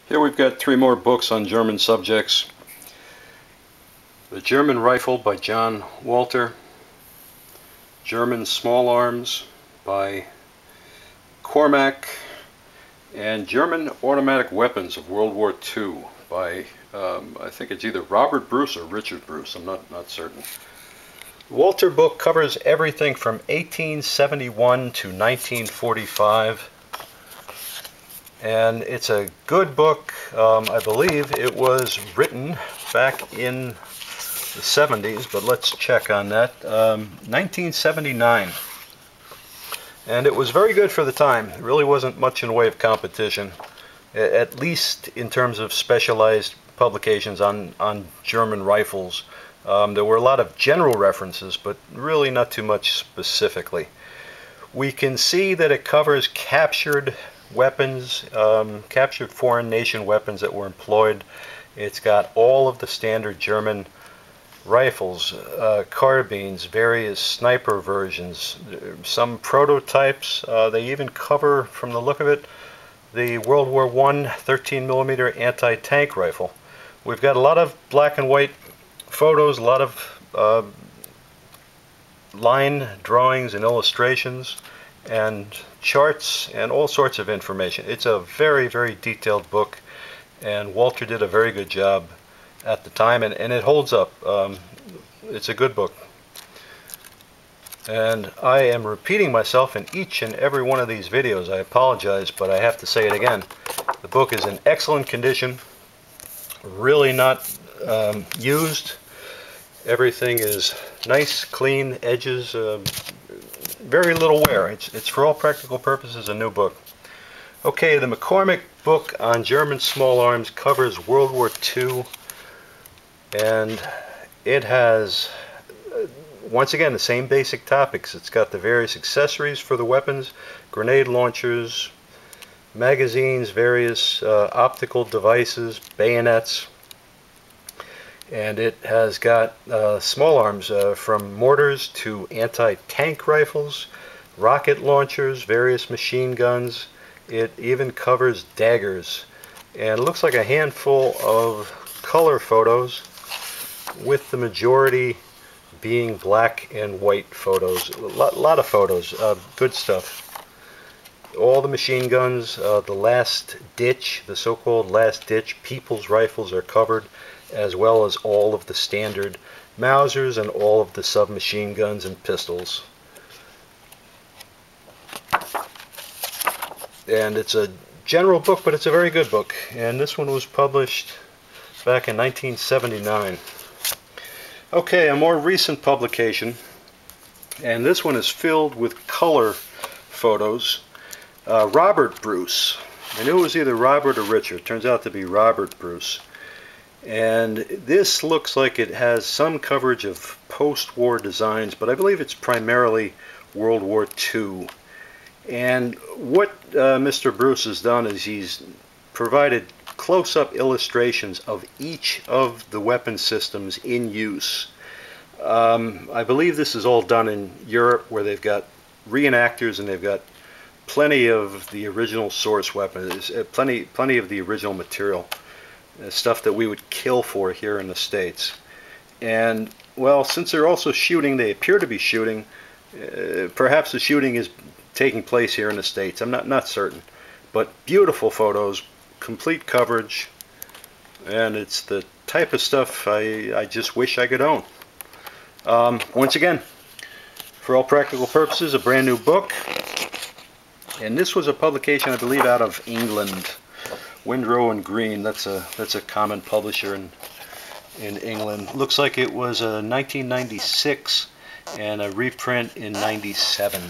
Here we've got three more books on German subjects. The German Rifle by John Walter, German Small Arms by Cormac, and German Automatic Weapons of World War II by, I think it's either Robert Bruce or Richard Bruce, I'm not certain. The Walter book covers everything from 1871 to 1945. And it's a good book. I believe it was written back in the 70s, but let's check on that. 1979. And it was very good for the time. There really wasn't much in the way of competition, at least in terms of specialized publications on German rifles. There were a lot of general references, but really not too much specifically. We can see that it covers captured weapons, captured foreign nation weapons that were employed. It's got all of the standard German rifles, carbines, various sniper versions, some prototypes. They even cover, from the look of it, the World War I 13mm anti-tank rifle. We've got a lot of black and white photos, a lot of line drawings and illustrations and charts and all sorts of information. It's a very, very detailed book, and Walter did a very good job at the time, and it holds up. It's a good book. And I am repeating myself in each and every one of these videos. I apologize, but I have to say it again. The book is in excellent condition, really not used. Everything is nice, clean, edges, very little wear. It's for all practical purposes a new book. Okay, the McCormick book on German small arms covers World War II, and it has, once again, the same basic topics. It's got the various accessories for the weapons, grenade launchers, magazines, various optical devices, bayonets. And it has got small arms from mortars to anti-tank rifles, rocket launchers, various machine guns. It even covers daggers. And it looks like a handful of color photos, with the majority being black and white photos. A lot of photos, good stuff. All the machine guns, the last ditch, the so-called last ditch people's rifles are covered, as well as all of the standard Mausers and all of the submachine guns and pistols. And it's a general book, but it's a very good book. And this one was published back in 1979. Okay, a more recent publication, and this one is filled with color photos. Robert Bruce. I knew it was either Robert or Richard. Turns out to be Robert Bruce. And this looks like it has some coverage of post-war designs, but I believe it's primarily World War II. And what Mr. Bruce has done is he's provided close-up illustrations of each of the weapon systems in use. I believe this is all done in Europe, where they've got reenactors and they've got plenty of the original source weapons, plenty of the original material. Stuff that we would kill for here in the States. And, well, since they're also shooting, they appear to be shooting, perhaps the shooting is taking place here in the States. I'm not certain. But beautiful photos, complete coverage, and it's the type of stuff I just wish I could own. Once again, for all practical purposes, a brand new book. And this was a publication, I believe, out of England. Windrow and Green, that's a common publisher in England. Looks like it was a 1996 and a reprint in 97.